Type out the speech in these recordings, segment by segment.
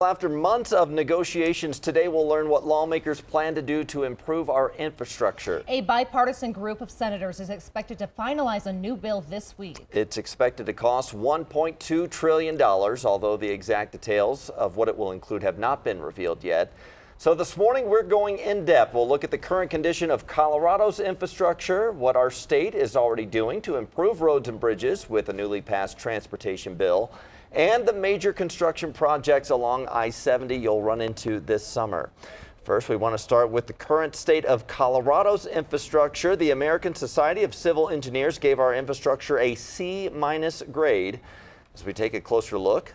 After months of negotiations, today we'll learn what lawmakers plan to do to improve our infrastructure. A bipartisan group of senators is expected to finalize a new bill this week. It's expected to cost $1.2 trillion, although the exact details of what it will include have not been revealed yet. So this morning we're going in depth. We'll look at the current condition of Colorado's infrastructure, what our state is already doing to improve roads and bridges with a newly passed transportation bill, and the major construction projects along I-70 you'll run into this summer. First, we want to start with the current state of Colorado's infrastructure. The American Society of Civil Engineers gave our infrastructure a C- grade. As we take a closer look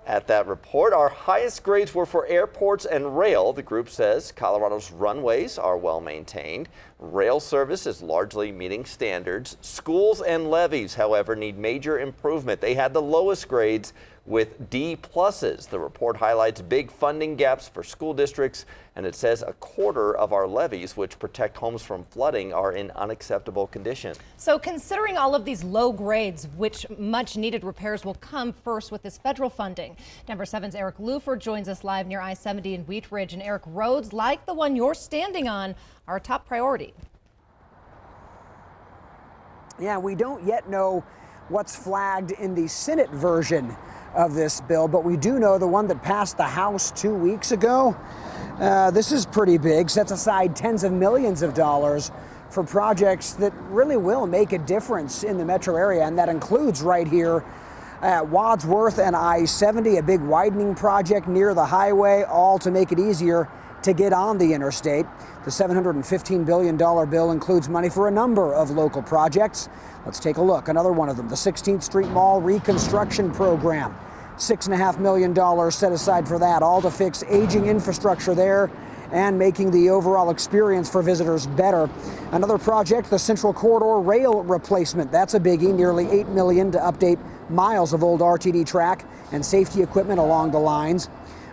at that report, our highest grades were for airports and rail. The group says Colorado's runways are well maintained. Rail service is largely meeting standards. Schools and levees, however, need major improvement. They had the lowest grades with D+. The report highlights big funding gaps for school districts, and it says a quarter of our levees, which protect homes from flooding, are in unacceptable condition. So considering all of these low grades, which much needed repairs will come first with this federal funding. Denver 7's Eric Luford joins us live near I-70 in Wheat Ridge. And Eric, roads like the one you're standing on are a top priority. Yeah, we don't yet know what's flagged in the Senate version of this bill, but we do know the one that passed the House 2 weeks ago. This is pretty big, sets aside tens of millions of dollars for projects that really will make a difference in the metro area, and that includes right here at Wadsworth and I-70, a big widening project near the highway, all to make it easier to get on the interstate. The $715 billion bill includes money for a number of local projects. Let's take a look. Another one of them, the 16th Street Mall Reconstruction Program. $6.5 million set aside for that, all to fix aging infrastructure there and making the overall experience for visitors better. Another project, the Central Corridor Rail Replacement. That's a biggie, nearly $8 million to update miles of old RTD track and safety equipment along the lines.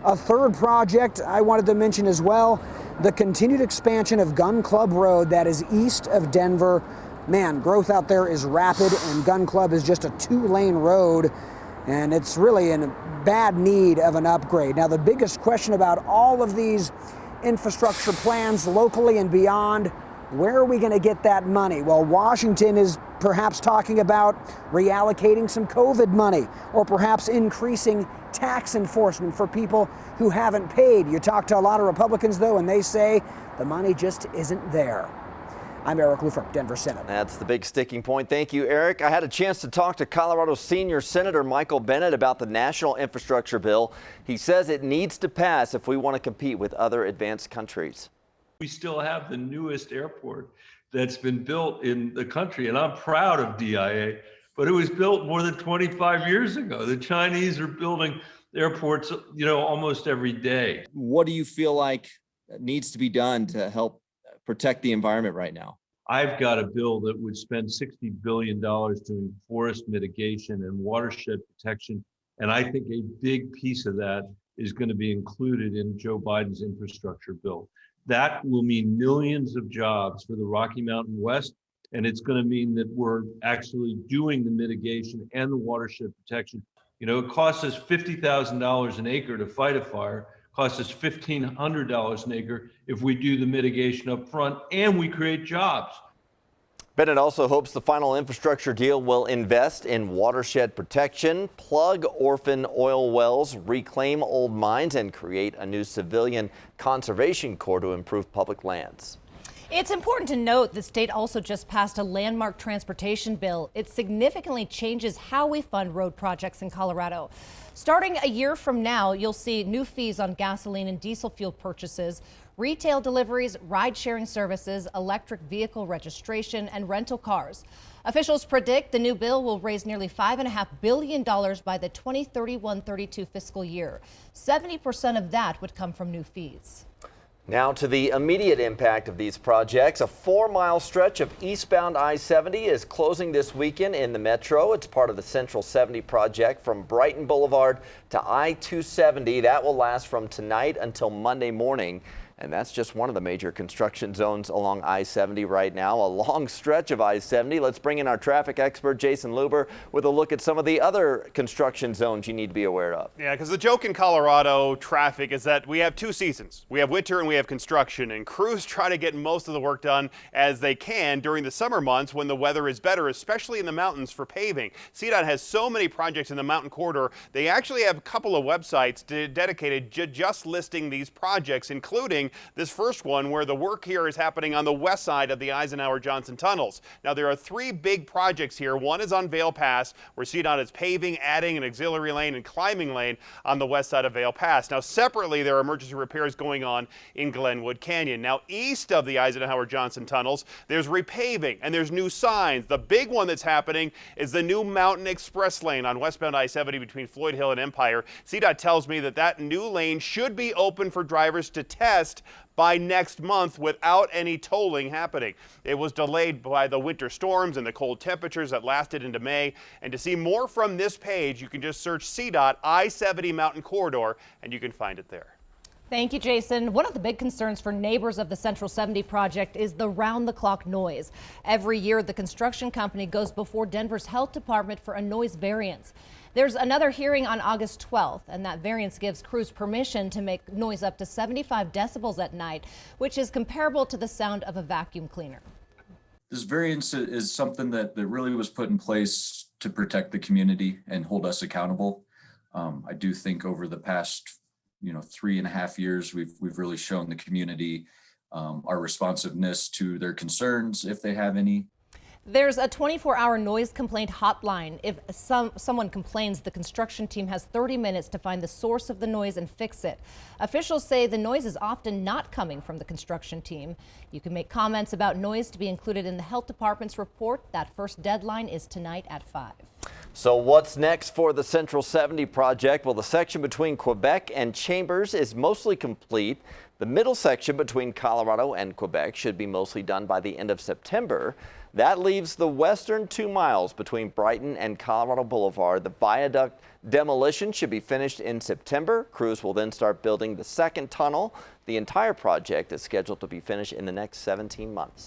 A third project I wanted to mention as well, the continued expansion of Gun Club Road that is east of Denver. Man, growth out there is rapid, and Gun Club is just a 2-lane road, and it's really in bad need of an upgrade. Now, the biggest question about all of these infrastructure plans locally and beyond, where are we going to get that money? Well, Washington is perhaps talking about reallocating some COVID money, or perhaps increasing tax enforcement for people who haven't paid. You talk to a lot of Republicans, though, and they say the money just isn't there. I'm Eric Luford, Denver Senate. That's the big sticking point. Thank you, Eric. I had a chance to talk to Colorado's senior Senator Michael Bennet about the national infrastructure bill. He says it needs to pass if we want to compete with other advanced countries. We still have the newest airport that's been built in the country, and I'm proud of DIA, but it was built more than 25 years ago. The Chinese are building airports, almost every day. What do you feel like needs to be done to help protect the environment right now? I've got a bill that would spend $60 billion doing forest mitigation and watershed protection, and I think a big piece of that is going to be included in Joe Biden's infrastructure bill. That will mean millions of jobs for the Rocky Mountain West, and it's going to mean that we're actually doing the mitigation and the watershed protection. It costs us $50,000 an acre to fight a fire, costs us $1,500 an acre if we do the mitigation up front, and we create jobs. Bennet also hopes the final infrastructure deal will invest in watershed protection, plug orphan oil wells, reclaim old mines, and create a new civilian conservation corps to improve public lands. It's important to note the state also just passed a landmark transportation bill. It significantly changes how we fund road projects in Colorado. Starting a year from now, you'll see new fees on gasoline and diesel fuel purchases, retail deliveries, ride-sharing services, electric vehicle registration, and rental cars. Officials predict the new bill will raise nearly $5.5 billion by the 2031-32 fiscal year. 70% of that would come from new fees. Now to the immediate impact of these projects. A 4-mile stretch of eastbound I-70 is closing this weekend in the metro. It's part of the Central 70 project from Brighton Boulevard to I-270. That will last from tonight until Monday morning. And that's just one of the major construction zones along I-70 right now, a long stretch of I-70. Let's bring in our traffic expert, Jason Luber, with a look at some of the other construction zones you need to be aware of. Yeah, because the joke in Colorado traffic is that we have two seasons. We have winter and we have construction, and crews try to get most of the work done as they can during the summer months when the weather is better, especially in the mountains for paving. CDOT has so many projects in the mountain corridor. They actually have a couple of websites dedicated just listing these projects, including this first one where the work here is happening on the west side of the Eisenhower-Johnson tunnels. Now, there are three big projects here. One is on Vail Pass, where CDOT is paving, adding an auxiliary lane and climbing lane on the west side of Vail Pass. Now, separately, there are emergency repairs going on in Glenwood Canyon. Now, east of the Eisenhower-Johnson tunnels, there's repaving and there's new signs. The big one that's happening is the new Mountain Express lane on westbound I-70 between Floyd Hill and Empire. CDOT tells me that that new lane should be open for drivers to test by next month without any tolling happening. It was delayed by the winter storms and the cold temperatures that lasted into May. And to see more from this page, you can just search CDOT I-70 Mountain Corridor and you can find it there. Thank you, Jason. One of the big concerns for neighbors of the Central 70 project is the round-the-clock noise. Every year, the construction company goes before Denver's health department for a noise variance. There's another hearing on August 12th, and that variance gives crews permission to make noise up to 75 decibels at night, which is comparable to the sound of a vacuum cleaner. This variance is something that really was put in place to protect the community and hold us accountable. I do think over the past 3.5 years, we've really shown the community our responsiveness to their concerns if they have any. There's a 24-hour noise complaint hotline. If someone complains, the construction team has 30 minutes to find the source of the noise and fix it. Officials say the noise is often not coming from the construction team. You can make comments about noise to be included in the health department's report. That first deadline is tonight at 5. So what's next for the Central 70 project? Well, the section between Quebec and Chambers is mostly complete. The middle section between Colorado and Quebec should be mostly done by the end of September. That leaves the western 2 miles between Brighton and Colorado Boulevard. The viaduct demolition should be finished in September. Crews will then start building the second tunnel. The entire project is scheduled to be finished in the next 17 months.